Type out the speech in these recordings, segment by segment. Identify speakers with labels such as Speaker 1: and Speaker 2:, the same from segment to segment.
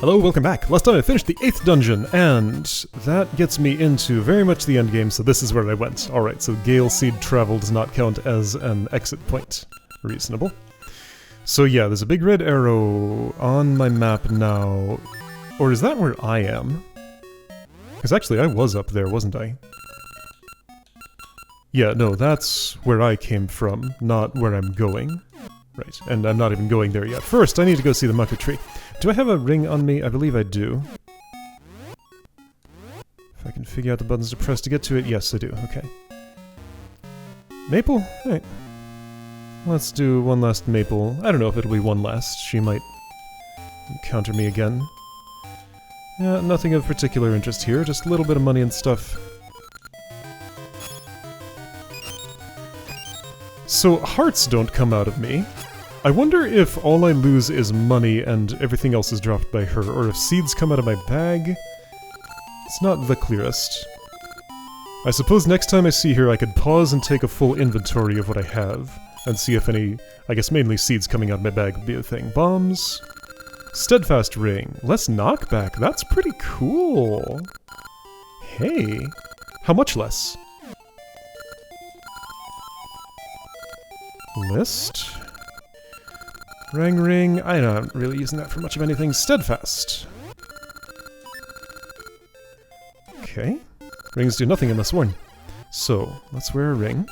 Speaker 1: Hello, welcome back. Last time I finished the 8th dungeon, and that gets me into very much the end game, so this is where I went. Alright, so Gale Seed Travel does not count as an exit point. Reasonable. So yeah, there's a big red arrow on my map now. Or is that where I am? Because actually I was up there, wasn't I? Yeah, no, that's where I came from, not where I'm going. Right, and I'm not even going there yet. First, I need to go see the Maku tree. Do I have a ring on me? I believe I do. If I can figure out the buttons to press to get to it, yes I do, okay. Maple? Alright. Let's do one last Maple. I don't know if it'll be one last. She might encounter me again. Yeah, nothing of particular interest here, just a little bit of money and stuff. So, hearts don't come out of me. I wonder if all I lose is money and everything else is dropped by her, or if seeds come out of my bag. It's not the clearest. I suppose next time I see her I could pause and take a full inventory of what I have, and see if any, I guess mainly seeds coming out of my bag would be a thing. Bombs. Steadfast ring. Less knockback. That's pretty cool. Hey. How much less? List. Rang ring. I'm not really using that for much of anything. Steadfast. Okay. Rings do nothing unless worn. So, let's wear a ring.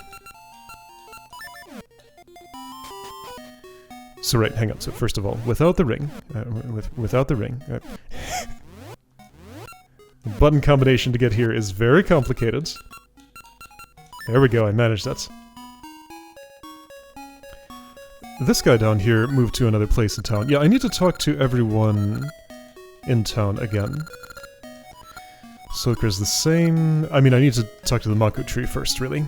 Speaker 1: So right, hang on. So first of all, without the ring, without the ring, the button combination to get here is very complicated. There we go, I managed that. This guy down here moved to another place in town. Yeah, I need to talk to everyone in town again. Soaker's the same. I mean, I need to talk to the Maku tree first, really.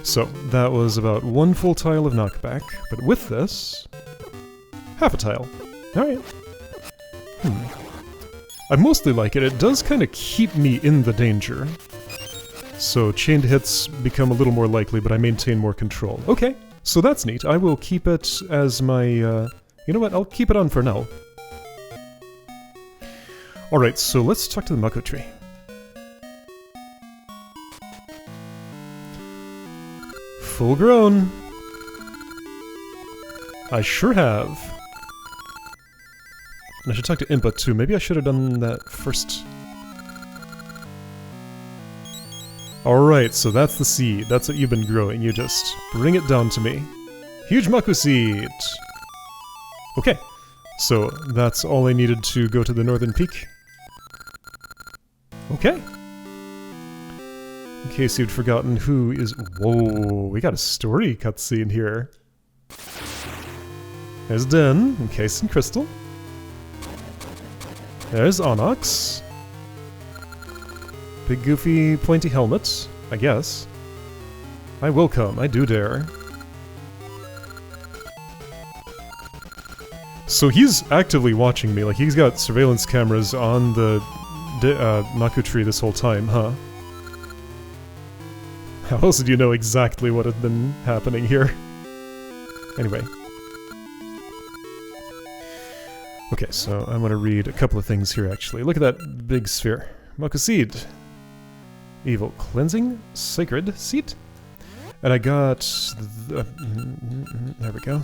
Speaker 1: So, that was about one full tile of knockback, but with this, half a tile. Alright. I mostly like it. It does kind of keep me in the danger. So, chained hits become a little more likely, but I maintain more control. Okay, so that's neat. I will keep it as my, you know what, I'll keep it on for now. Alright, so let's talk to the Maku tree. Full grown. I sure have. And I should talk to Impa too. Maybe I should have done that first. Alright, so that's the seed. That's what you've been growing. You just bring it down to me. Huge Maku seed! Okay, so that's all I needed to go to the northern peak. Okay. In case you'd forgotten who is... Whoa, we got a story cutscene here. There's Den, encased in crystal. There's Onyx. Big goofy pointy helmet, I guess. I will come, I do dare. So he's actively watching me, like he's got surveillance cameras on the Maku tree this whole time, huh? How else do you know exactly what had been happening here? Anyway. Okay, so I'm gonna read a couple of things here actually. Look at that big sphere. Maku seed. Evil cleansing, sacred seed. And I got... there we go.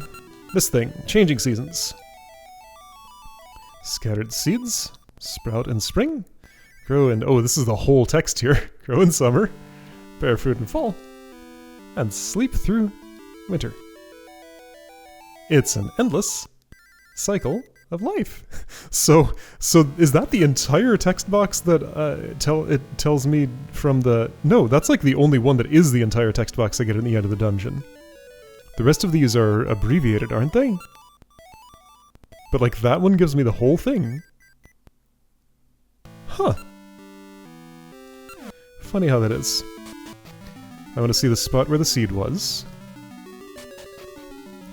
Speaker 1: This thing, changing seasons. Scattered seeds, sprout in spring, grow in... Oh, this is the whole text here. Grow in summer, bear fruit in fall, and sleep through winter. It's an endless cycle of life. So is that the entire text box that it tells me from the... No, that's like the only one that is the entire text box I get at the end of the dungeon. The rest of these are abbreviated, aren't they? But like that one gives me the whole thing. Huh. Funny how that is. I want to see the spot where the seed was.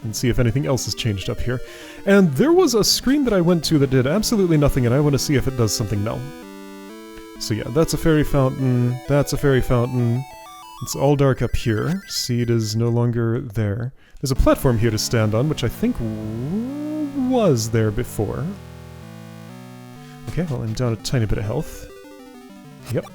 Speaker 1: And see if anything else has changed up here. And there was a screen that I went to that did absolutely nothing, and I want to see if it does something now. So yeah, that's a fairy fountain, that's a fairy fountain. It's all dark up here. Seed is no longer there. There's a platform here to stand on, which I think was there before. Okay, well, I'm down a tiny bit of health. Yep.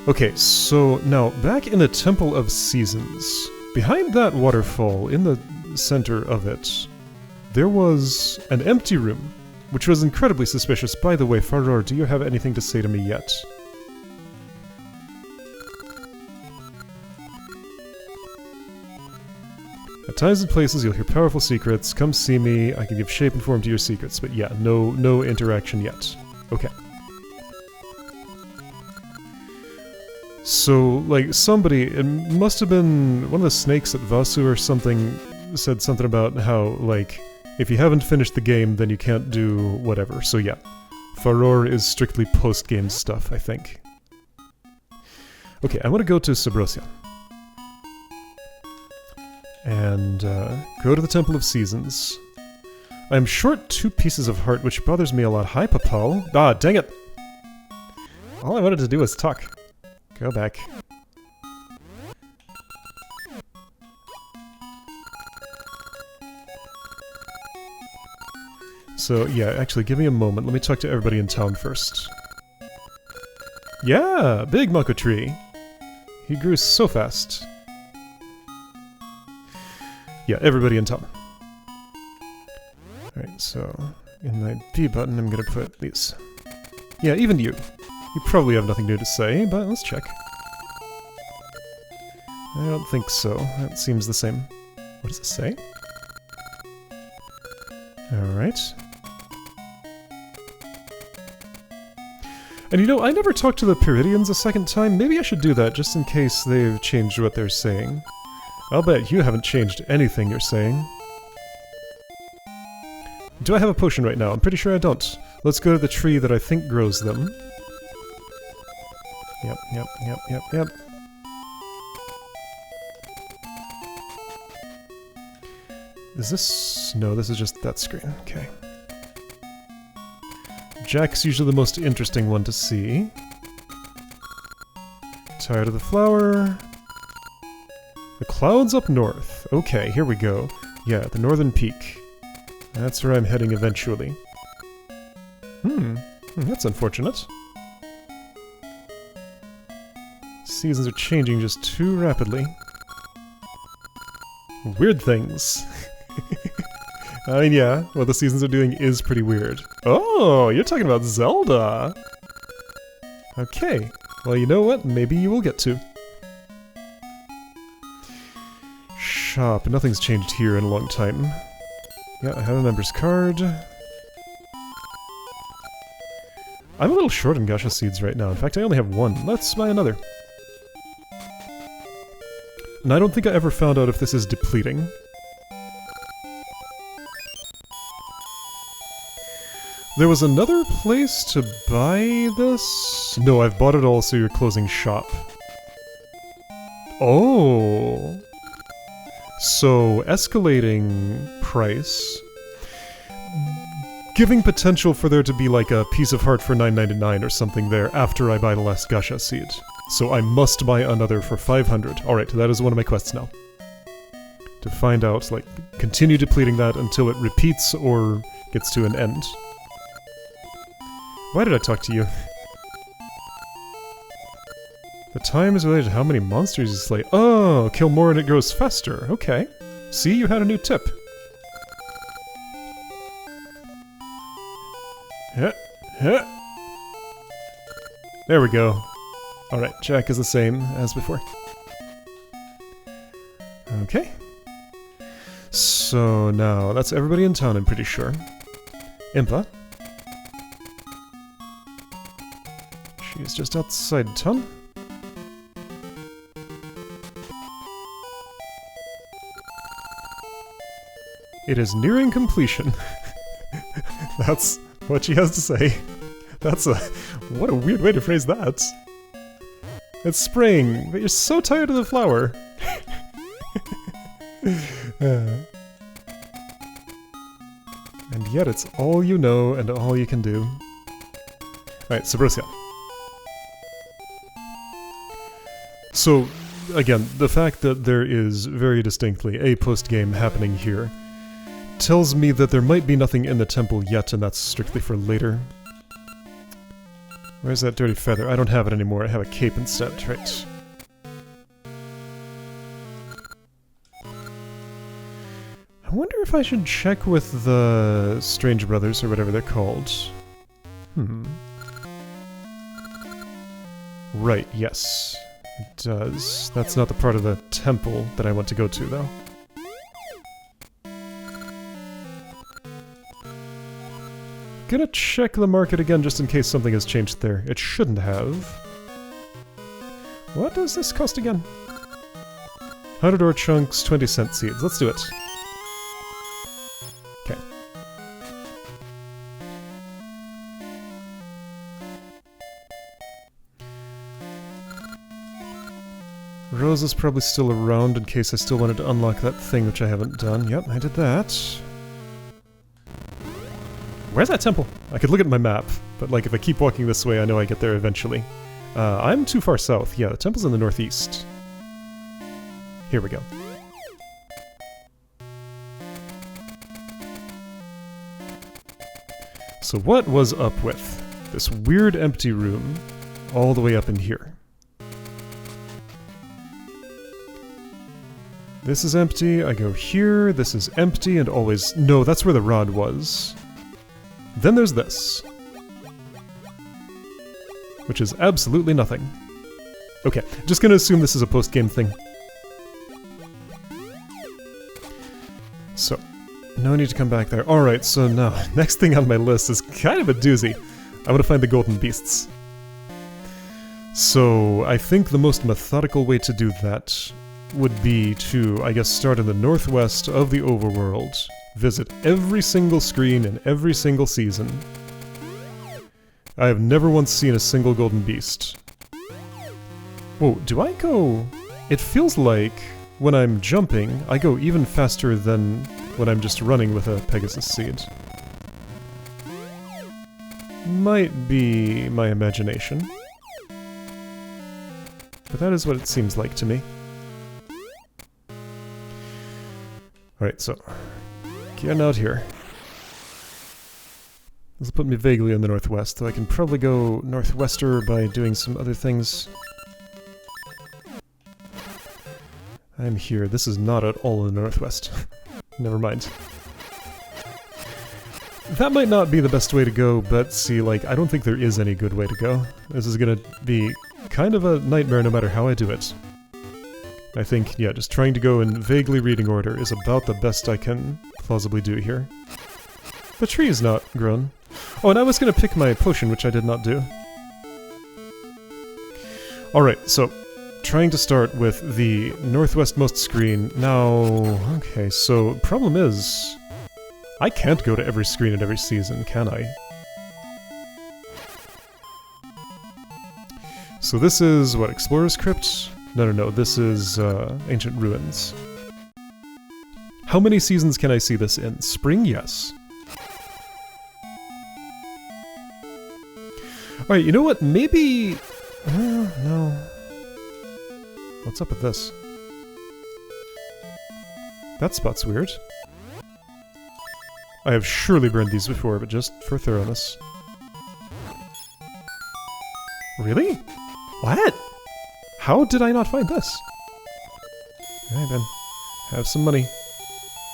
Speaker 1: Okay, so now, back in the Temple of Seasons, behind that waterfall, in the center of it, there was an empty room, which was incredibly suspicious. By the way, Faror, do you have anything to say to me yet? At times and places, you'll hear powerful secrets. Come see me. I can give shape and form to your secrets. But yeah, no interaction yet. Okay. So, like, somebody, it must have been one of the snakes at Vasu or something, said something about how, like, if you haven't finished the game, then you can't do whatever. So yeah, Faror is strictly post-game stuff, I think. Okay, I want to go to Sabrosia. And go to the Temple of Seasons. I'm short 2 pieces of heart, which bothers me a lot. Hi, Papal. Ah, dang it! All I wanted to do was talk. Go back. So, yeah, actually, give me a moment. Let me talk to everybody in town first. Yeah! Big Mako tree! He grew so fast. Yeah, everybody in town. Alright, so in my B button I'm gonna put these. Yeah, even you. You probably have nothing new to say, but let's check. I don't think so. That seems the same. What does it say? Alright. And you know, I never talked to the Piridians a second time. Maybe I should do that just in case they've changed what they're saying. I'll bet you haven't changed anything you're saying. Do I have a potion right now? I'm pretty sure I don't. Let's go to the tree that I think grows them. Yep. Is this... No, this is just that screen. Okay. Jack's usually the most interesting one to see. Tired of the flower. The clouds up north. Okay, here we go. Yeah, the northern peak. That's where I'm heading eventually. That's unfortunate. Seasons are changing just too rapidly. Weird things. I mean, yeah, what the seasons are doing is pretty weird. Oh, you're talking about Zelda! Okay, well, you know what? Maybe you will get to. Shop. Nothing's changed here in a long time. Yeah, I have a member's card. I'm a little short on Gacha seeds right now. In fact, I only have 1. Let's buy another. And I don't think I ever found out if this is depleting. There was another place to buy this? No, I've bought it all, so you're closing shop. Oh. So, escalating price. Giving potential for there to be like a piece of heart for $9.99 or something there after I buy the last Gacha seed. So I must buy another for 500. Alright, that is one of my quests now. To find out, like, continue depleting that until it repeats or gets to an end. Why did I talk to you? The time is related to how many monsters you slay. Oh, kill more and it grows faster. Okay. See, you had a new tip. There we go. Alright, Jack is the same as before. Okay. So now, that's everybody in town, I'm pretty sure. Impa. She's just outside town. It is nearing completion. That's what she has to say. That's a... What a weird way to phrase that. It's spring, but you're so tired of the flower. And yet it's all you know and all you can do. Alright, Sabrosia. So, again, the fact that there is very distinctly a post-game happening here tells me that there might be nothing in the temple yet, and that's strictly for later. Where's that dirty feather? I don't have it anymore, I have a cape instead, right. I wonder if I should check with the Strange Brothers, or whatever they're called. Right, yes. It does. That's not the part of the temple that I want to go to, though. Gonna check the market again just in case something has changed there. It shouldn't have. What does this cost again? 100 ore chunks, 20-cent seeds. Let's do it. Okay. Rose is probably still around in case I still wanted to unlock that thing which I haven't done. Yep, I did that. Where's that temple? I could look at my map, but like if I keep walking this way I know I get there eventually. I'm too far south. Yeah, the temple's in the northeast. Here we go. So what was up with this weird empty room all the way up in here? This is empty, I go here, this is empty, and always... No, that's where the rod was. Then there's this. Which is absolutely nothing. Okay, just gonna assume this is a post-game thing. So, no need to come back there. Alright, so now, next thing on my list is kind of a doozy. I want to find the golden beasts. So, I think the most methodical way to do that would be to, I guess, start in the northwest of the overworld, visit every single screen in every single season. I have never once seen a single golden beast. Whoa, do I go... It feels like when I'm jumping, I go even faster than when I'm just running with a Pegasus seed. Might be my imagination. But that is what it seems like to me. Alright, so, getting out here. This will put me vaguely in the northwest, though I can probably go northwester by doing some other things. I'm here. This is not at all in the northwest. Never mind. That might not be the best way to go, but see, like, I don't think there is any good way to go. This is gonna be kind of a nightmare no matter how I do it. I think, yeah, just trying to go in vaguely reading order is about the best I can plausibly do here. The tree is not grown. Oh, and I was going to pick my potion, which I did not do. Alright, so, trying to start with the northwestmost screen. Now, okay, so, problem is, I can't go to every screen in every season, can I? So this is, what, Explorer's Crypt? No, this is Ancient Ruins. How many seasons can I see this in? Spring? Yes. Alright, you know what? Maybe... no. What's up with this? That spot's weird. I have surely burned these before, but just for thoroughness. Really? What? How did I not find this? Alright then. Have some money.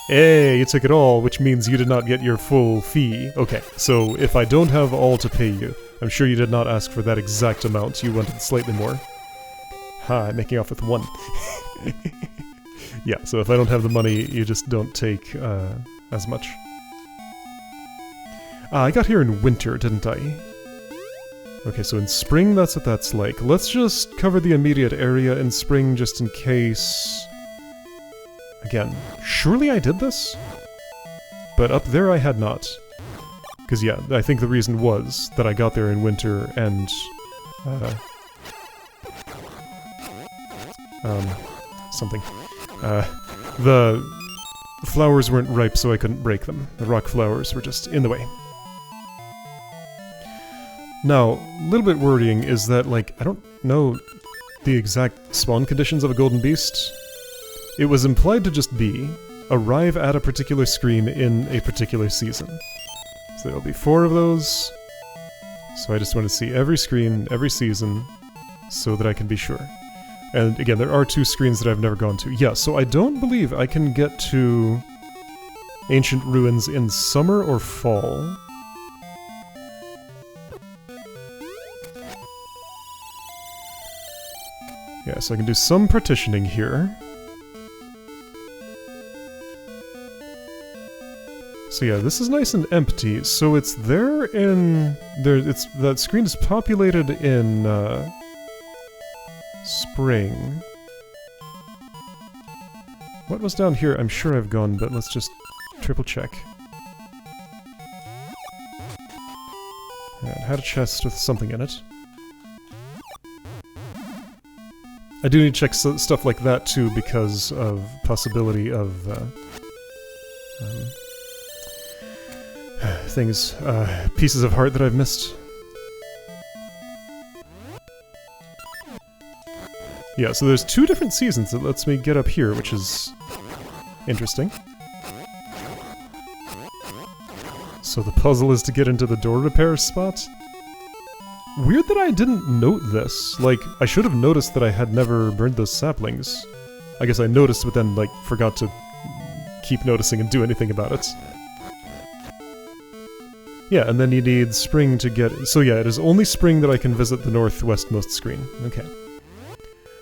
Speaker 1: Hey, you took it all, which means you did not get your full fee. Okay, so if I don't have all to pay you, I'm sure you did not ask for that exact amount, you wanted slightly more. Ha, I'm making off with 1. Yeah, so if I don't have the money, you just don't take as much. I got here in winter, didn't I? Okay, so in spring, that's what that's like. Let's just cover the immediate area in spring just in case... Again, surely I did this? But up there I had not. Because yeah, I think the reason was that I got there in winter and... something. The flowers weren't ripe so I couldn't break them. The rock flowers were just in the way. Now, a little bit worrying is that, like, I don't know... the exact spawn conditions of a golden beast. It was implied to just be, arrive at a particular screen in a particular season. So there'll be 4 of those. So I just want to see every screen, every season, so that I can be sure. And again, there are 2 screens that I've never gone to. Yeah, so I don't believe I can get to Ancient Ruins in summer or fall. Yeah, so I can do some partitioning here. So yeah, this is nice and empty. So it's there in... that screen is populated in spring. What was down here? I'm sure I've gone, but let's just triple check. Yeah, it had a chest with something in it. I do need to check stuff like that too because of possibility of things, pieces of heart that I've missed. Yeah, so there's 2 different seasons that lets me get up here, which is interesting. So the puzzle is to get into the door repair spot? Weird that I didn't note this. Like, I should have noticed that I had never burned those saplings. I guess I noticed, but then, like, forgot to keep noticing and do anything about it. Yeah, and then you need spring to get... So yeah, it is only spring that I can visit the northwestmost screen. Okay.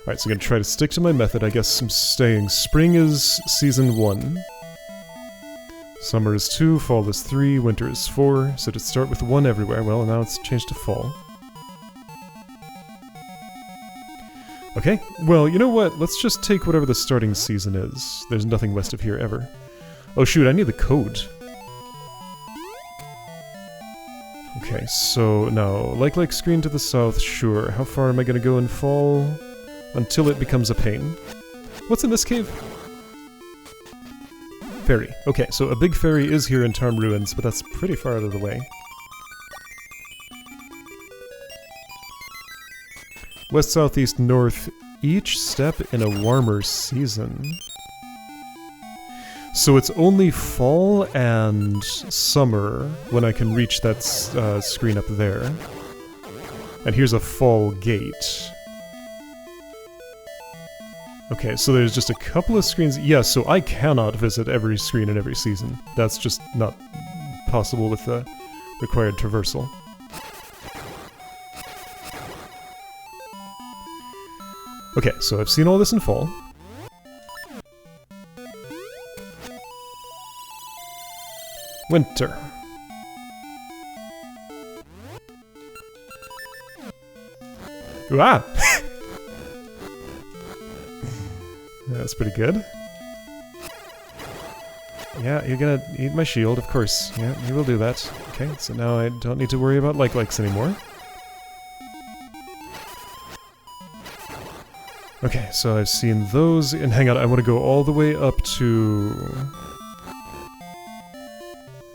Speaker 1: Alright, so I'm gonna try to stick to my method. I guess I'm staying. Spring is season 1. Summer is 2, fall is 3, winter is 4. So to start with 1 everywhere. Well, now it's changed to fall. Okay, well, you know what? Let's just take whatever the starting season is. There's nothing west of here ever. Oh shoot, I need the code. Okay, so now, like screen to the south, sure. How far am I gonna go in fall? Until it becomes a pain. What's in this cave? Ferry. Okay, so a big ferry is here in Tarm Ruins, but that's pretty far out of the way. West, south, east, north, each step in a warmer season. So it's only fall and summer when I can reach that screen up there. And here's a fall gate. Okay, so there's just a couple of screens. Yeah, so I cannot visit every screen in every season. That's just not possible with the required traversal. Okay, so I've seen all this in fall. Winter. Ooh, ah! That's pretty good. Yeah, you're gonna eat my shield, of course. Yeah, you will do that. Okay, so now I don't need to worry about likes anymore. Okay, so I've seen those, and hang on, I want to go all the way up to...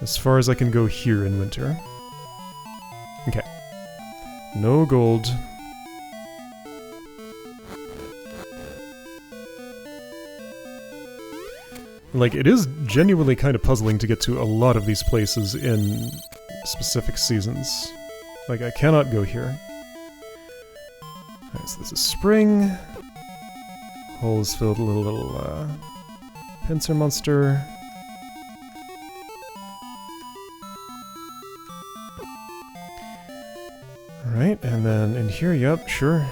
Speaker 1: as far as I can go here in winter. Okay. No gold. Like, it is genuinely kind of puzzling to get to a lot of these places in specific seasons. Like, I cannot go here. Alright, so this is spring. Hole is filled with a little pincer monster. Alright, and then in here, yep, sure.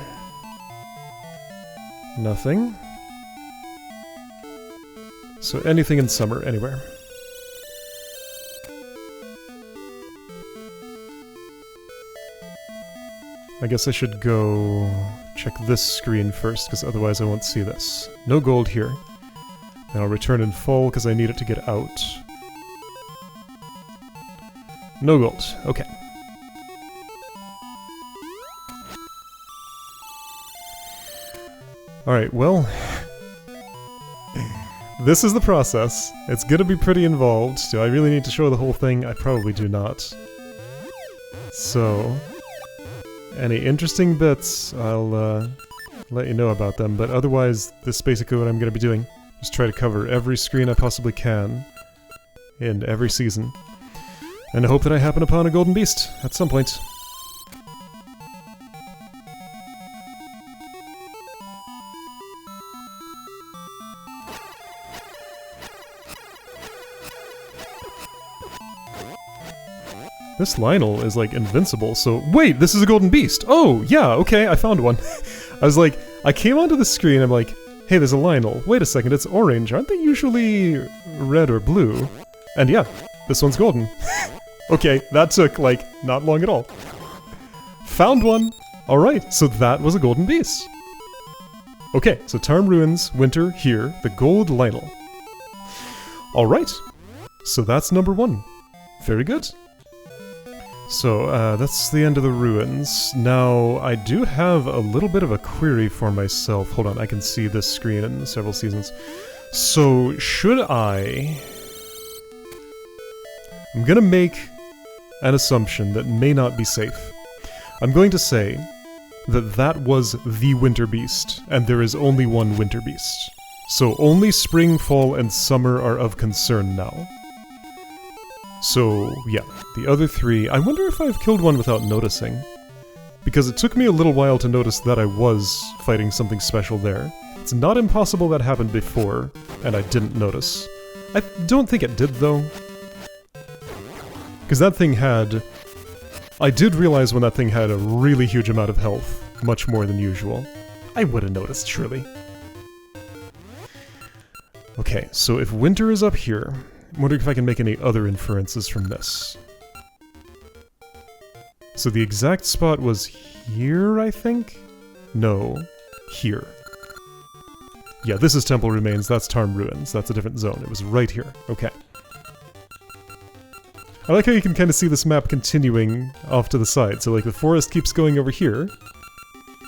Speaker 1: Nothing. So anything in summer, anywhere. I guess I should go check this screen first, because otherwise I won't see this. No gold here. And I'll return in fall, because I need it to get out. No gold. Okay. Alright, well... this is the process. It's gonna be pretty involved. Do I really need to show the whole thing? I probably do not. So... any interesting bits, I'll let you know about them, but otherwise, this is basically what I'm going to be doing. Just try to cover every screen I possibly can in every season. And I hope that I happen upon a golden beast at some point. This Lionel is like invincible, so wait, this is a golden beast! Oh, yeah, okay, I found one. I was like, I came onto the screen, I'm like, hey, there's a Lionel. Wait a second, it's orange. Aren't they usually red or blue? And yeah, this one's golden. Okay, that took, like, not long at all. Found one! Alright, so that was a golden beast. Okay, so Tarm Ruins, Winter, here, the gold Lionel. Alright, so that's number 1. Very good. So, that's the end of the ruins. Now, I do have a little bit of a query for myself. Hold on, I can see this screen in several seasons. So, should I... I'm gonna make an assumption that may not be safe. I'm going to say that that was the Winter Beast, and there is only one Winter Beast. So, only Spring, Fall, and Summer are of concern now. So, yeah, the other 3, I wonder if I've killed one without noticing. Because it took me a little while to notice that I was fighting something special there. It's not impossible that happened before, and I didn't notice. I don't think it did, though. Because that thing had... I did realize when that thing had a really huge amount of health, much more than usual. I would have noticed, surely. Okay, so if Winter is up here... I'm wondering if I can make any other inferences from this. So the exact spot was here, I think? No, here. Yeah, this is Temple Remains, that's Tarm Ruins, that's a different zone. It was right here. Okay. I like how you can kind of see this map continuing off to the side. So like the forest keeps going over here.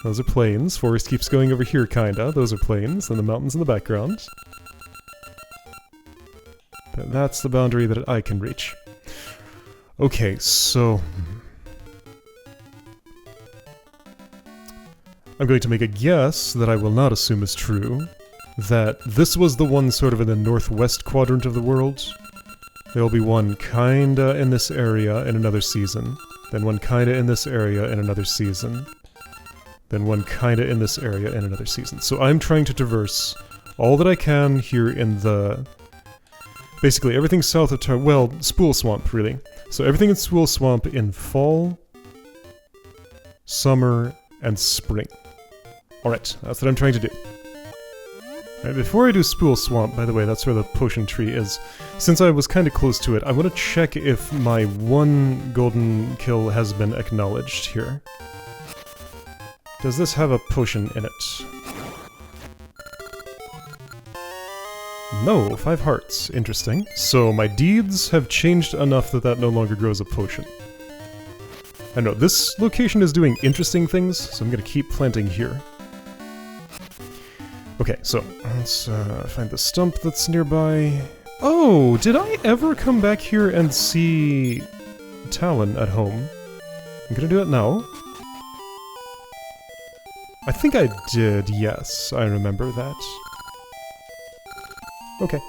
Speaker 1: Those are plains. Forest keeps going over here, kinda. Those are plains, and the mountains in the background. But that's the boundary that I can reach. Okay, so... I'm going to make a guess that I will not assume is true, that this was the one sort of in the northwest quadrant of the world. There'll be one kinda in this area in another season, then one kinda in this area in another season, then one kinda in this area in another season. So I'm trying to traverse all that I can here in the... Basically, everything south of well, Spool Swamp, really. So everything in Spool Swamp in fall, summer, and spring. Alright, that's what I'm trying to do. Alright, before I do Spool Swamp, by the way, that's where the potion tree is. Since I was kind of close to it, I want to check if my one golden kill has been acknowledged here. Does this have a potion in it? No, 5 hearts. Interesting. So my deeds have changed enough that that no longer grows a potion. I know, this location is doing interesting things, so I'm gonna keep planting here. Okay, so let's find the stump that's nearby. Oh, did I ever come back here and see Talon at home? I'm gonna do it now. I think I did, yes, I remember that. Okay.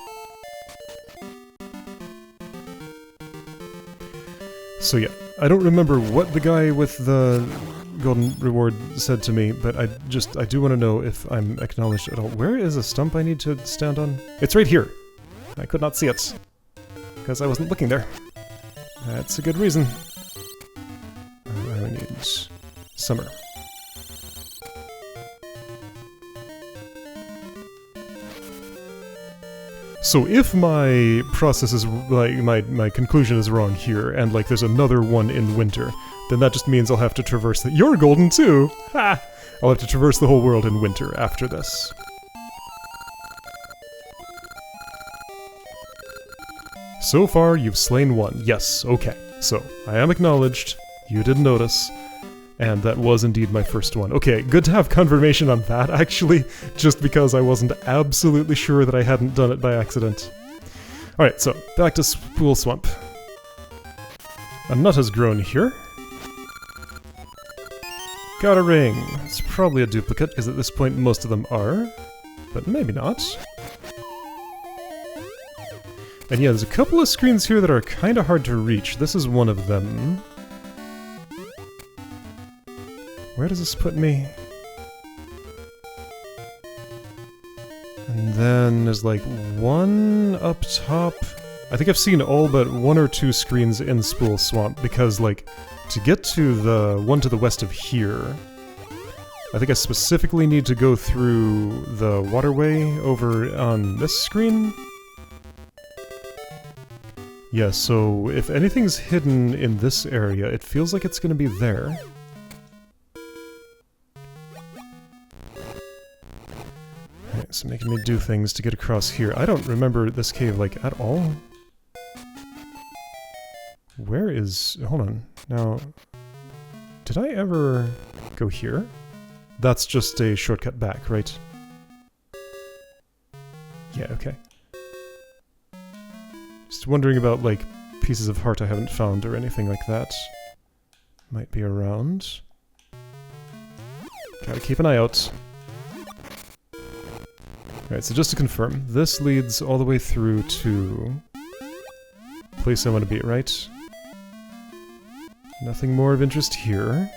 Speaker 1: So yeah, I don't remember what the guy with the golden reward said to me, but I do want to know if I'm acknowledged at all. Where is a stump I need to stand on? It's right here! I could not see it, because I wasn't looking there. That's a good reason. I need summer. So if my process is, like, my conclusion is wrong here, and, like, there's another one in winter, then that just means I'll have to traverse the— You're golden too! Ha! I'll have to traverse the whole world in winter after this. So far, you've slain one. Yes, okay. So, I am acknowledged, you did notice, and that was indeed my first one. Okay, good to have confirmation on that, actually, just because I wasn't absolutely sure that I hadn't done it by accident. Alright, so, back to Spool Swamp. A nut has grown here. Got a ring. It's probably a duplicate, because at this point most of them are. But maybe not. And yeah, there's a couple of screens here that are kind of hard to reach. This is one of them. Where does this put me? And then there's like one up top. I think I've seen all but one or two screens in Spool Swamp, because like, to get to the one to the west of here, I think I specifically need to go through the waterway over on this screen. Yeah, so if anything's hidden in this area, it feels like it's gonna be there. Alright, so making me do things to get across here. I don't remember this cave, like, at all. Where is... hold on. Now, did I ever go here? That's just a shortcut back, right? Yeah, okay. Just wondering about, like, pieces of heart I haven't found or anything like that. Might be around. Gotta keep an eye out. Alright, so just to confirm, this leads all the way through to the place I want to be, right? Nothing more of interest here.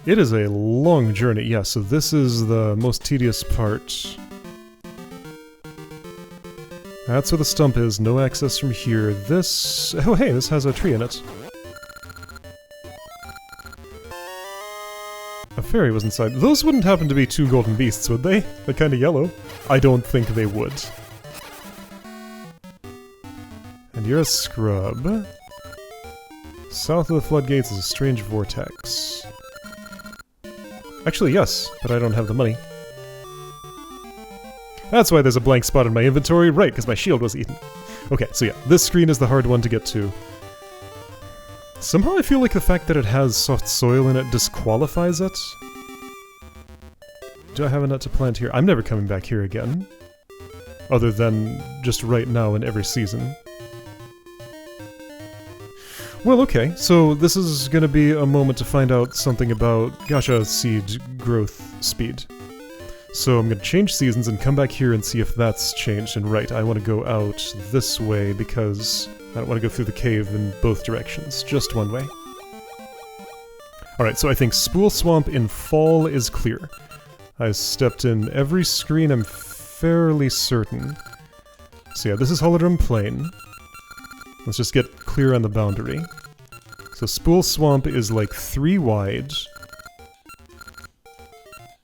Speaker 1: It is a long journey, yeah, so this is the most tedious part. That's where the stump is, no access from here. This... oh hey, this has a tree in it. A fairy was inside. Those wouldn't happen to be two golden beasts, would they? They're kinda yellow. I don't think they would. And you're a scrub. South of the floodgates is a strange vortex. Actually, yes, but I don't have the money. That's why there's a blank spot in my inventory, right, because my shield was eaten. Okay, so yeah, this screen is the hard one to get to. Somehow I feel like the fact that it has soft soil in it disqualifies it. Do I have a nut to plant here? I'm never coming back here again. Other than just right now in every season. Well, okay, so this is gonna be a moment to find out something about gacha seed growth speed. So I'm gonna change seasons and come back here and see if that's changed. And right, I want to go out this way because I don't want to go through the cave in both directions, just one way. Alright, so I think Spool Swamp in fall is clear. I stepped in every screen, I'm fairly certain. So yeah, this is Holodrum Plain. Let's just get clear on the boundary. So Spool Swamp is like 3 wide.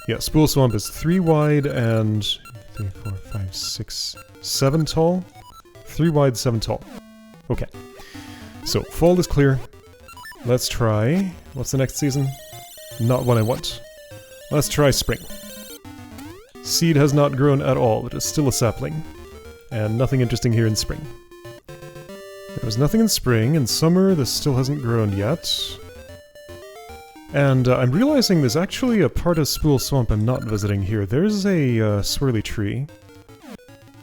Speaker 1: Yeah, Spool Swamp is 3 wide and 3, 4, 5, 6, 7 tall. 3 wide, 7 tall. Okay. So, fall is clear. Let's try... what's the next season? Not what I want. Let's try spring. Seed has not grown at all, it is still a sapling. And nothing interesting here in spring. There was nothing in spring, in summer this still hasn't grown yet. And I'm realizing there's actually a part of Spool Swamp I'm not visiting here. There's a swirly tree.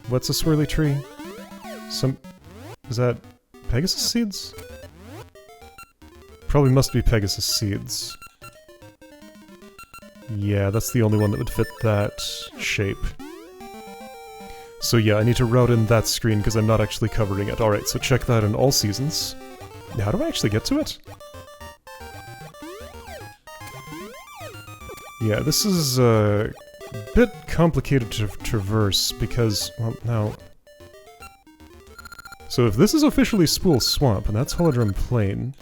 Speaker 1: What's a swirly tree? Is that Pegasus seeds? Probably must be Pegasus seeds. Yeah, that's the only one that would fit that shape. So yeah, I need to route in that screen because I'm not actually covering it. Alright, so check that in all seasons. How do I actually get to it? Yeah, this is a bit complicated to traverse because, well, now... So if this is officially Spool Swamp, and that's Holodrum Plain,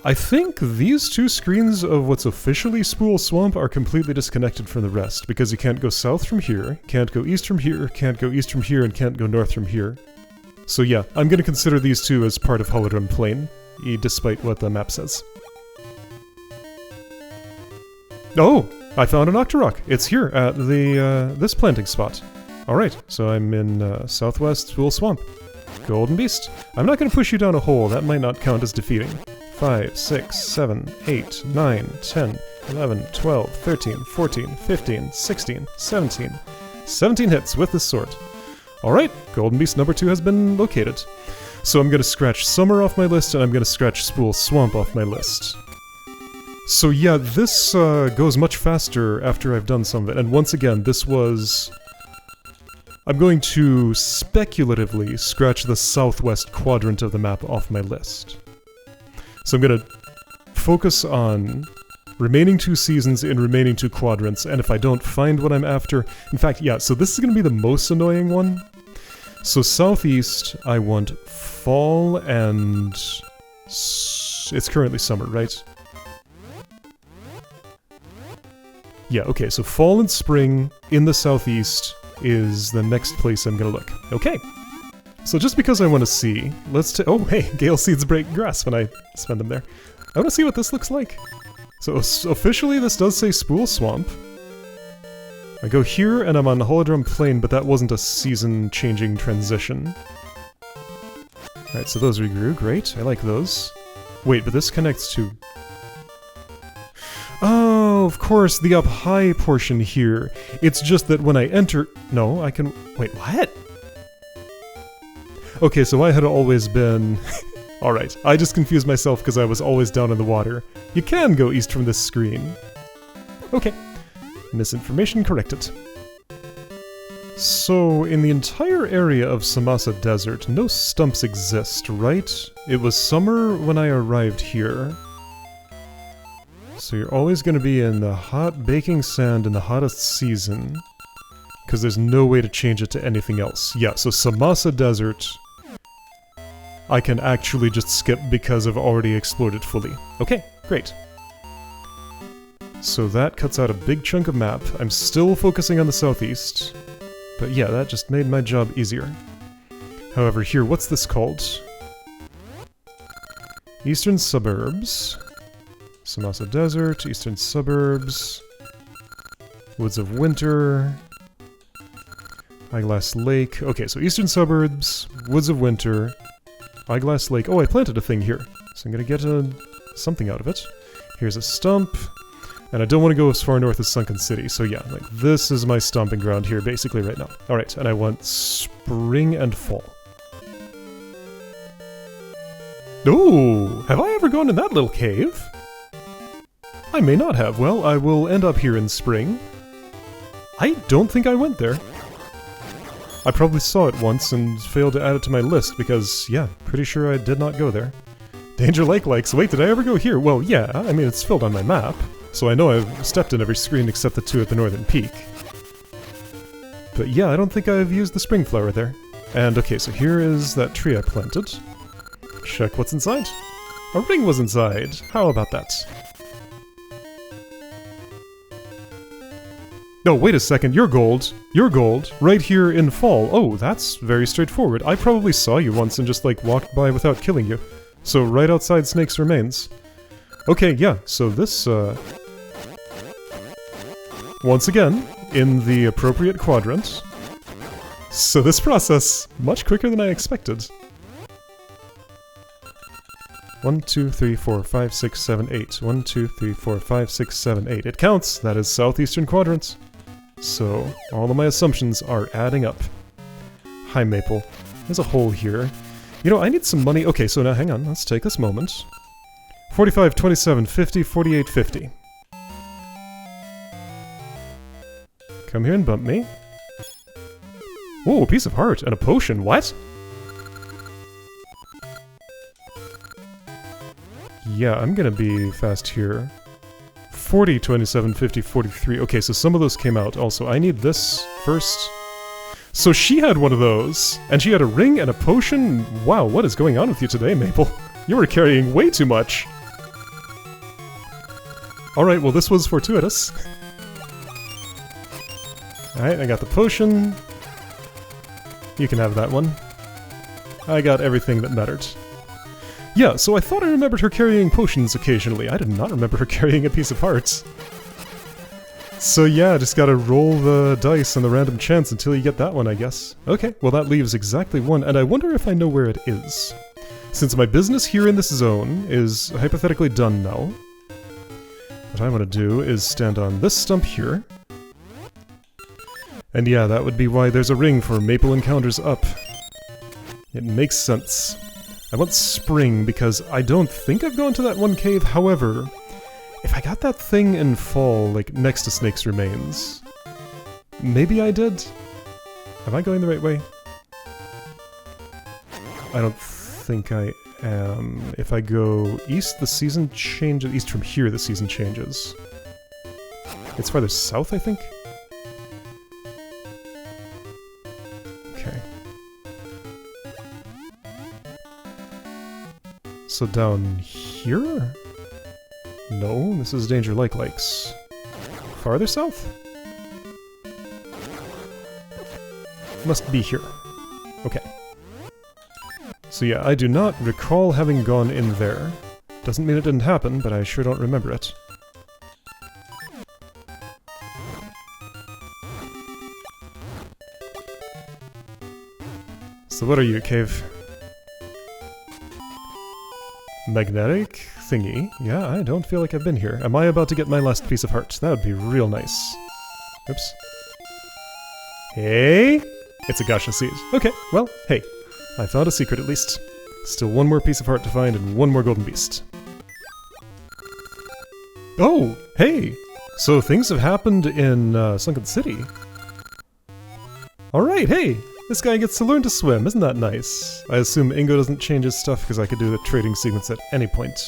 Speaker 1: I think these two screens of what's officially Spool Swamp are completely disconnected from the rest, because you can't go south from here, can't go east from here, can't go east from here, and can't go north from here. So yeah, I'm gonna consider these two as part of Holodrum Plain, despite what the map says. Oh! I found an Octorok! It's here at the, this planting spot. Alright, so I'm in, southwest Spool Swamp. Golden Beast. I'm not gonna push you down a hole, that might not count as defeating. 5, 6, 7, 8, 9, 10, 11, 12, 13, 14, 15, 16, 17. 17 hits with this sword. Alright, Golden Beast number 2 has been located. So I'm going to scratch Summer off my list, and I'm going to scratch Spool Swamp off my list. So yeah, this goes much faster after I've done some of it. And once again, this was... I'm going to speculatively scratch the southwest quadrant of the map off my list. So I'm going to focus on remaining 2 seasons in remaining 2 quadrants, and if I don't find what I'm after... In fact, yeah, so this is going to be the most annoying one. So southeast, I want fall and... It's currently summer, right? Yeah, okay, so fall and spring in the southeast is the next place I'm gonna look. Okay. So just because I want to see, oh hey, Gale Seeds break grass when I spend them there. I want to see what this looks like. So officially this does say Spool Swamp. I go here and I'm on Holodrum Plain, but that wasn't a season-changing transition. Alright, so those regrew, great, I like those. Wait, but this connects to... Oh, of course, the up high portion here. It's just that when I enter... No, I can... Wait, what? Okay, so I had always been... Alright, I just confused myself because I was always down in the water. You can go east from this screen. Okay. Misinformation corrected. So, in the entire area of Samasa Desert, no stumps exist, right? It was summer when I arrived here. So you're always going to be in the hot baking sand in the hottest season, because there's no way to change it to anything else. Yeah, so Samasa Desert, I can actually just skip because I've already explored it fully. Okay, great. So that cuts out a big chunk of map. I'm still focusing on the southeast, but yeah, that just made my job easier. However, here, what's this called? Eastern Suburbs. Samasa Desert, Eastern Suburbs, Woods of Winter, Eyeglass Lake. Okay, so Eastern Suburbs, Woods of Winter, Eyeglass Lake. Oh, I planted a thing here, so I'm gonna get something out of it. Here's a stump, and I don't want to go as far north as Sunken City, so yeah, like this is my stomping ground here basically right now. Alright, and I want spring and fall. Oh, have I ever gone in that little cave? I may not have. Well, I will end up here in spring. I don't think I went there. I probably saw it once and failed to add it to my list because, yeah, pretty sure I did not go there. Danger Lake likes. Wait, did I ever go here? Well, yeah, I mean, it's filled on my map, so I know I've stepped in every screen except the 2 at the northern peak. But yeah, I don't think I've used the spring flower there. And okay, so here is that tree I planted. Check what's inside. A ring was inside. How about that? No, wait a second, you're gold, right here in fall. Oh, that's very straightforward. I probably saw you once and just, like, walked by without killing you. So, right outside Snake's Remains. Okay, yeah, so this, once again, in the appropriate quadrant. So this process, much quicker than I expected. 1, 2, 3, 4, 5, 6, 7, 8. 1, 2, 3, 4, 5, 6, 7, 8. It counts! That is southeastern quadrant. So, all of my assumptions are adding up. Hi, Maple. There's a hole here. You know, I need some money. Okay, so now hang on. Let's take this moment. 45, 27, 50, 48, 50. Come here and bump me. Whoa, a piece of heart and a potion. What? Yeah, I'm gonna be fast here. 40, 27, 50, 43. Okay, so some of those came out also. I need this first. So she had one of those, and she had a ring and a potion. Wow, what is going on with you today, Maple? You were carrying way too much. Alright, well this was fortuitous. Alright, I got the potion. You can have that one. I got everything that mattered. Yeah, so I thought I remembered her carrying potions occasionally. I did not remember her carrying a piece of hearts. So yeah, just gotta roll the dice on the random chance until you get that one, I guess. Okay, well that leaves exactly one, and I wonder if I know where it is. Since my business here in this zone is hypothetically done now, what I want to do is stand on this stump here. And yeah, that would be why there's a ring for Maple Encounters up. It makes sense. I want spring because I don't think I've gone to that one cave. However, if I got that thing in fall, like next to Snake's Remains, maybe I did? Am I going the right way? I don't think I am. If I go east, the season changes. East from here, the season changes. It's farther south, I think? Okay. So down here? No, this is Danger Lake Lakes. Farther south? Must be here. Okay. So yeah, I do not recall having gone in there. Doesn't mean it didn't happen, but I sure don't remember it. So what are you, cave? Magnetic thingy? Yeah, I don't feel like I've been here. Am I about to get my last piece of heart? That would be real nice. Oops. Hey! It's a Gasha seed. Okay, well, hey. I found a secret at least. Still one more piece of heart to find and one more golden beast. Oh! Hey! So things have happened in Sunken City. Alright, hey! This guy gets to learn to swim, isn't that nice? I assume Ingo doesn't change his stuff because I could do the trading sequence at any point.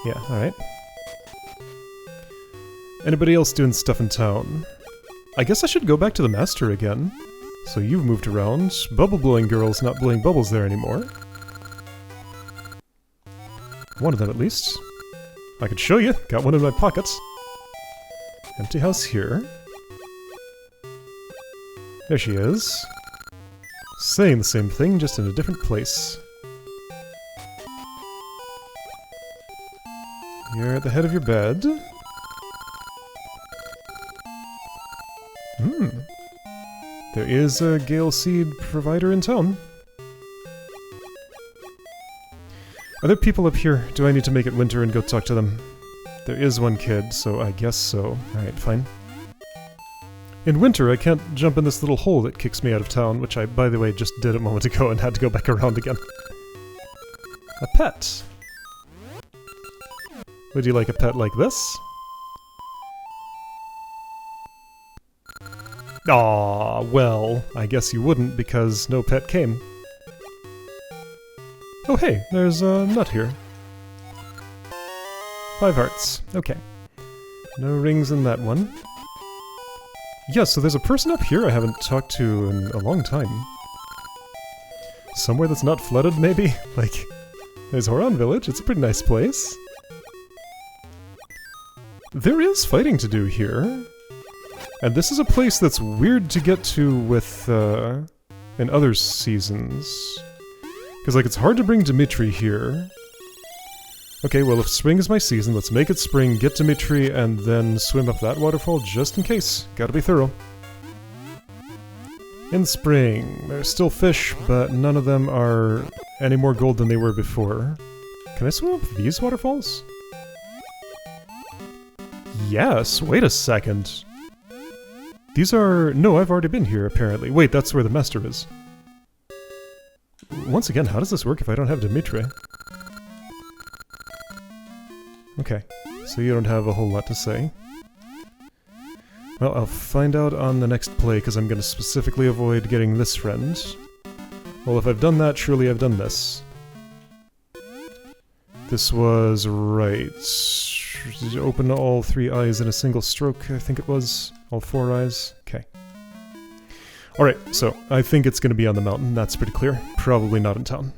Speaker 1: Yeah, alright. Anybody else doing stuff in town? I guess I should go back to the master again. So you've moved around. Bubble blowing girl's not blowing bubbles there anymore. One of them at least. I could show you. Got one in my pocket. Empty house here. There she is. Saying the same thing, just in a different place. You're at the head of your bed. There is a Gale Seed provider in town. Are there people up here? Do I need to make it winter and go talk to them? There is one kid, so I guess so. Alright, fine. In winter, I can't jump in this little hole that kicks me out of town, which I, by the way, just did a moment ago and had to go back around again. A pet. Would you like a pet like this? Aw, well, I guess you wouldn't because no pet came. Oh hey, there's a nut here. 5 hearts. Okay. No rings in that one. Yeah, so there's a person up here I haven't talked to in a long time. Somewhere that's not flooded, maybe? Like, there's Horon Village, it's a pretty nice place. There is fighting to do here. And this is a place that's weird to get to with, in other seasons. Because, like, it's hard to bring Dimitri here. Okay, well, if spring is my season, let's make it spring, get Dimitri, and then swim up that waterfall just in case. Gotta be thorough. In spring, there's still fish, but none of them are any more gold than they were before. Can I swim up these waterfalls? Yes, wait a second. These are... No, I've already been here, apparently. Wait, that's where the master is. Once again, how does this work if I don't have Dimitri? Okay, so you don't have a whole lot to say. Well, I'll find out on the next play, because I'm going to specifically avoid getting this friend. Well, if I've done that, surely I've done this. This was... right... Did you open all 3 eyes in a single stroke, I think it was? All 4 eyes? Okay. Alright, so I think it's going to be on the mountain, that's pretty clear. Probably not in town.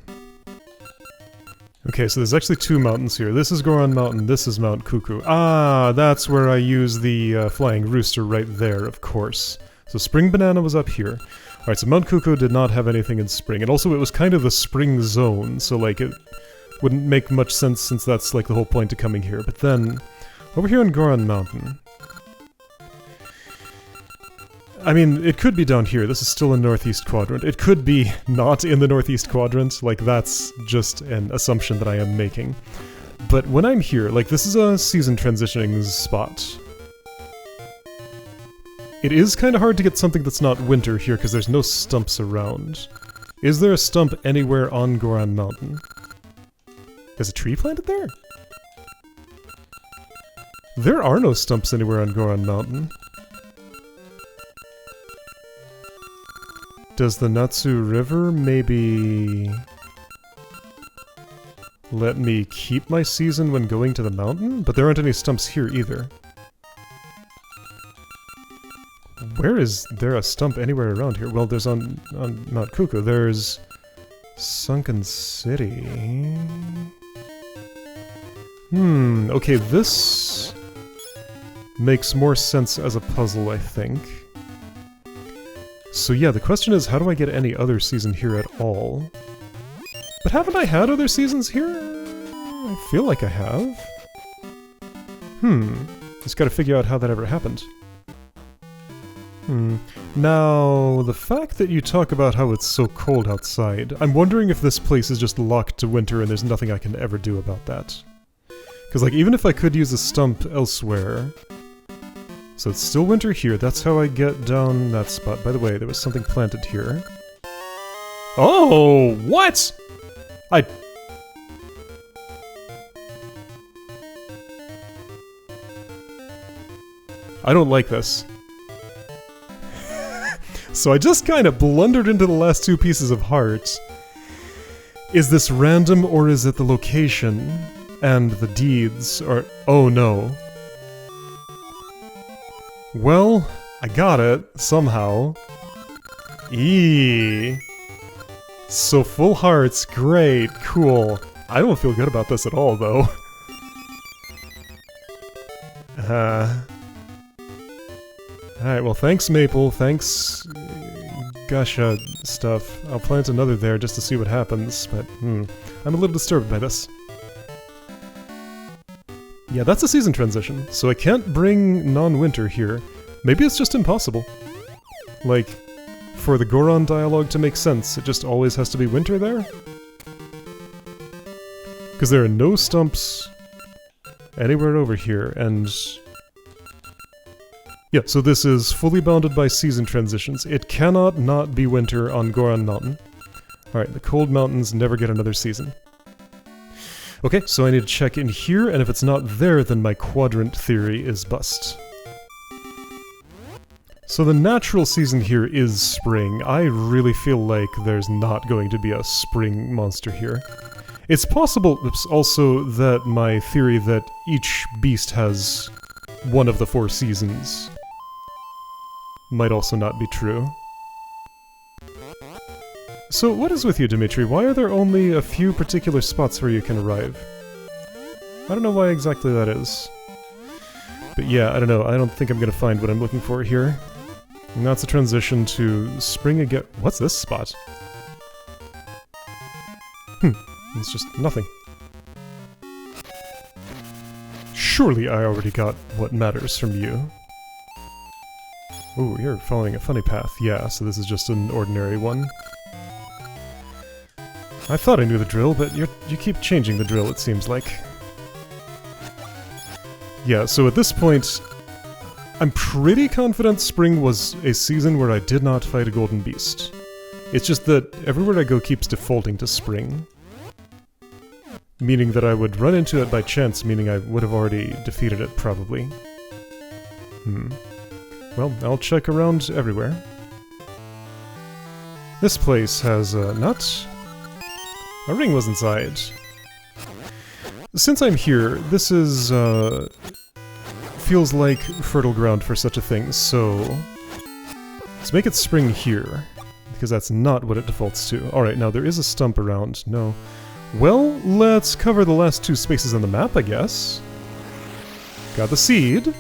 Speaker 1: Okay, so there's actually 2 mountains here. This is Goron Mountain, this is Mount Cuckoo. Ah, that's where I use the flying rooster right there, of course. So Spring Banana was up here. Alright, so Mount Cuckoo did not have anything in spring, and also it was kind of the spring zone, so like it wouldn't make much sense since that's like the whole point of coming here. But then, over here on Goron Mountain... I mean, it could be down here. This is still in Northeast Quadrant. It could be not in the Northeast Quadrant. Like, that's just an assumption that I am making. But when I'm here, like, this is a season transitioning spot. It is kind of hard to get something that's not winter here, because there's no stumps around. Is there a stump anywhere on Goron Mountain? Is a tree planted there? There are no stumps anywhere on Goron Mountain. Does the Natsu River maybe let me keep my season when going to the mountain? But there aren't any stumps here either. Where is there a stump anywhere around here? Well, there's on Mount Kuku. There's Sunken City. Okay, this makes more sense as a puzzle, I think. So yeah, the question is, how do I get any other season here at all? But haven't I had other seasons here? I feel like I have. Just gotta figure out how that ever happened. Now, the fact that you talk about how it's so cold outside, I'm wondering if this place is just locked to winter and there's nothing I can ever do about that. Because, like, even if I could use a stump elsewhere... So it's still winter here, that's how I get down that spot. By the way, there was something planted here. Oh, what?! I don't like this. So I just kind of blundered into the last two pieces of heart. Is this random or is it the location and the deeds or... Oh no. Well, I got it, somehow. Eee. So full hearts, great, cool. I don't feel good about this at all, though. Alright, well thanks Maple, thanks Gusha stuff. I'll plant another there just to see what happens, but I'm a little disturbed by this. Yeah, that's a season transition, so I can't bring non-winter here. Maybe it's just impossible. Like, for the Goron dialogue to make sense, it just always has to be winter there? Because there are no stumps anywhere over here, and... Yeah, so this is fully bounded by season transitions. It cannot not be winter on Goron Mountain. Alright, the cold mountains never get another season. Okay, so I need to check in here, and if it's not there, then my quadrant theory is bust. So the natural season here is spring. I really feel like there's not going to be a spring monster here. It's possible also that my theory that each beast has one of the 4 seasons might also not be true. So what is with you, Dimitri? Why are there only a few particular spots where you can arrive? I don't know why exactly that is. But yeah, I don't know. I don't think I'm gonna find what I'm looking for here. And that's a transition to spring again. What's this spot? It's just nothing. Surely I already got what matters from you. Ooh, you're following a funny path. Yeah, so this is just an ordinary one. I thought I knew the drill, but you keep changing the drill, it seems like. Yeah, so at this point, I'm pretty confident spring was a season where I did not fight a golden beast. It's just that everywhere I go keeps defaulting to spring. Meaning that I would run into it by chance, meaning I would have already defeated it, probably. Well, I'll check around everywhere. This place has a nut. A ring was inside. Since I'm here, this is, feels like fertile ground for such a thing, so... let's make it spring here, because that's not what it defaults to. Alright, now there is a stump around. No. Well, let's cover the last 2 spaces on the map, I guess. Got the seed.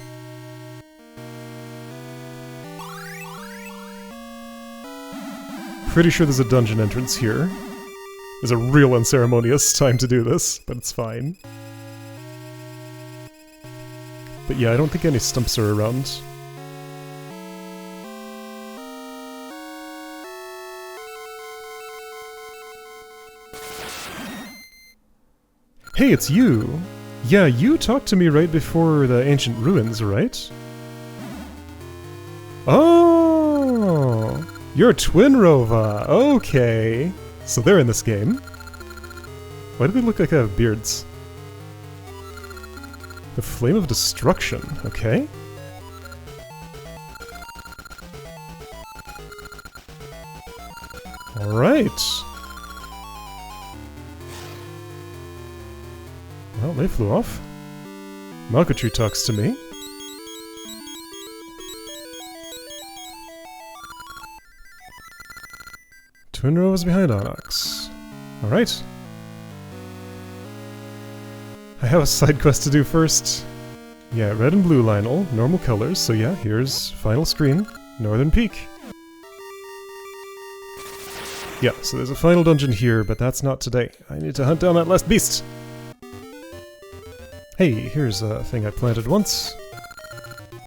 Speaker 1: Pretty sure there's a dungeon entrance here. It's a real unceremonious time to do this, but it's fine. But yeah, I don't think any stumps are around. Hey, it's you! Yeah, you talked to me right before the ancient ruins, right? Oh! You're Twinrova! Okay. So they're in this game. Why do they look like they have beards? The Flame of Destruction, okay. Alright. Well, they flew off. Malkatri talks to me. Twinrova's behind Onyx. Alright. I have a side quest to do first. Yeah, red and blue Lionel, normal colors, so yeah, here's final screen, Northern Peak. Yeah, so there's a final dungeon here, but that's not today. I need to hunt down that last beast! Hey, here's a thing I planted once.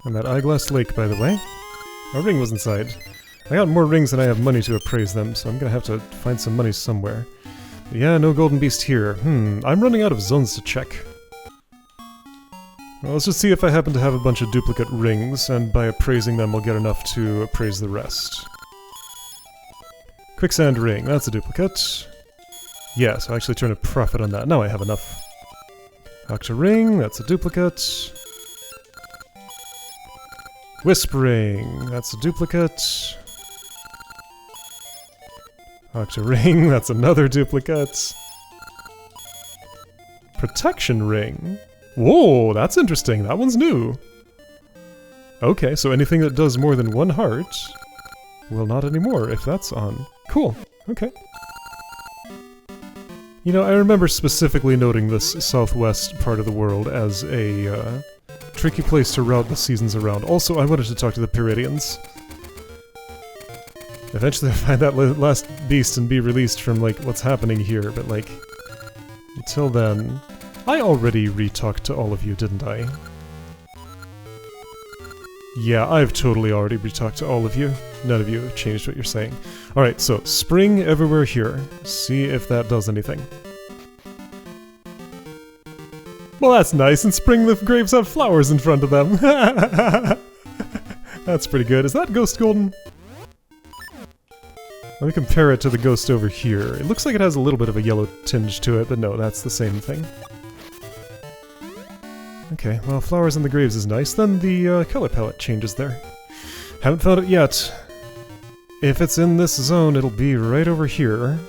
Speaker 1: On that Eyeglass Lake, by the way. A ring was inside. I got more rings than I have money to appraise them, so I'm gonna have to find some money somewhere. But yeah, no golden beast here. I'm running out of zones to check. Well, let's just see if I happen to have a bunch of duplicate rings, and by appraising them I'll get enough to appraise the rest. Quicksand ring, that's a duplicate. Yes, I'll actually turn a profit on that. Now I have enough. Octa ring, that's a duplicate. Wisp ring, that's a duplicate. Octa ring, that's another duplicate. Protection ring. Whoa, that's interesting. That one's new. Okay, so anything that does more than one heart will not anymore if that's on. Cool. Okay. You know, I remember specifically noting this southwest part of the world as a tricky place to route the seasons around. Also, I wanted to talk to the Piridians. Eventually I'll find that last beast and be released from, like, what's happening here, but, like, until then... I already re-talked to all of you, didn't I? Yeah, I've totally already re-talked to all of you. None of you have changed what you're saying. Alright, so, spring everywhere here. See if that does anything. Well, that's nice. In spring the graves have flowers in front of them. That's pretty good. Is that Ghost Golden? Let me compare it to the ghost over here. It looks like it has a little bit of a yellow tinge to it, but no, that's the same thing. Okay, well, flowers in the graves is nice. Then the color palette changes there. Haven't found it yet. If it's in this zone, it'll be right over here.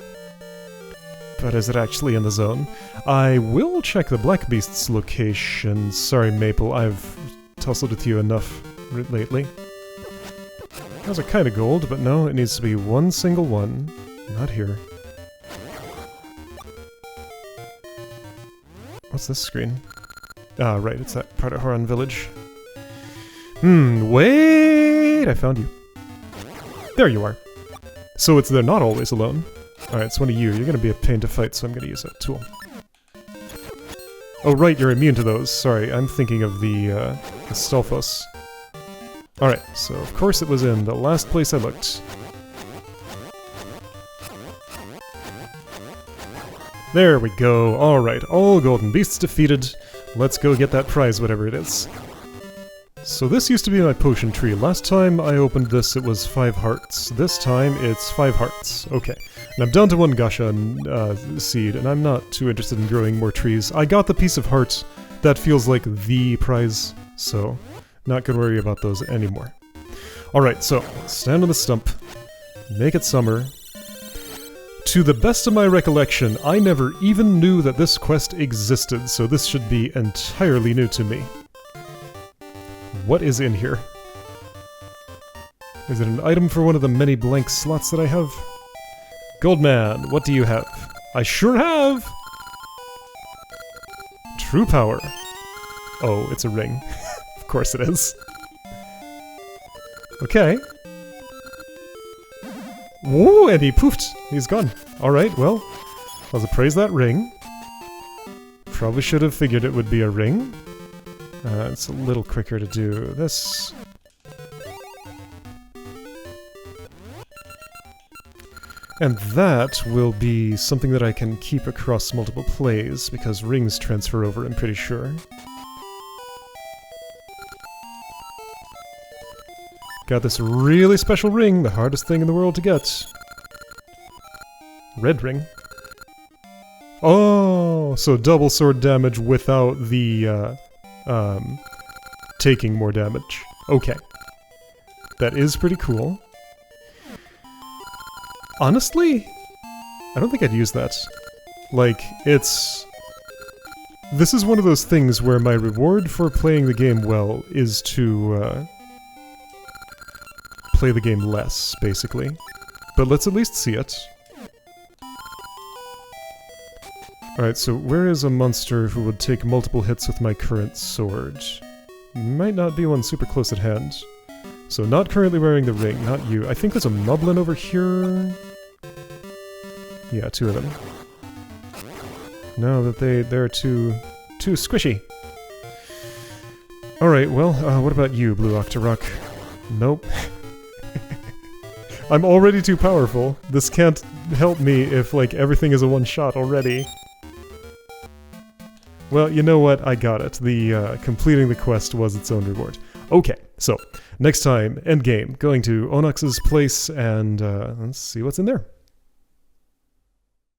Speaker 1: But is it actually in the zone? I will check the Black Beast's location. Sorry, Maple, I've tussled with you enough lately. Those are kind of gold, but no, it needs to be one single one. Not here. What's this screen? Ah, right, it's that part of Horan Village. Wait! I found you. There you are. So they're not always alone. Alright, it's one of you. You're gonna be a pain to fight, so I'm gonna use that tool. Oh, right, you're immune to those. Sorry, I'm thinking of the Stolfos. Alright, so of course it was in the last place I looked. There we go. Alright, all golden beasts defeated. Let's go get that prize, whatever it is. So this used to be my potion tree. Last time I opened this, it was 5 hearts. This time, it's 5 hearts. Okay. And I'm down to 1 Gasha seed, and I'm not too interested in growing more trees. I got the piece of heart that feels like the prize, so not gonna worry about those anymore. Alright, so, stand on the stump. Make it summer. To the best of my recollection, I never even knew that this quest existed, so this should be entirely new to me. What is in here? Is it an item for one of the many blank slots that I have? Goldman, what do you have? I sure have! True power. Oh, it's a ring. Of course it is. Okay. Whoa, and he poofed! He's gone. Alright, well, let's appraise that ring. Probably should have figured it would be a ring. It's a little quicker to do this. And that will be something that I can keep across multiple plays, because rings transfer over, I'm pretty sure. Got this really special ring, the hardest thing in the world to get. Red ring. Oh, so double sword damage without the, taking more damage. Okay. That is pretty cool. Honestly, I don't think I'd use that. Like, it's... This is one of those things where my reward for playing the game well is to, play the game less, basically. But let's at least see it. Alright, so where is a monster who would take multiple hits with my current sword? Might not be one super close at hand. So not currently wearing the ring, not you. I think there's a moblin over here. Yeah, 2 of them. No, that they're too squishy. Alright, well, what about you, Blue Octorok? Nope. I'm already too powerful. This can't help me if, like, everything is a one-shot already. Well, you know what? I got it. The, completing the quest was its own reward. Okay, so, next time, endgame. Going to Onox's place and, let's see what's in there.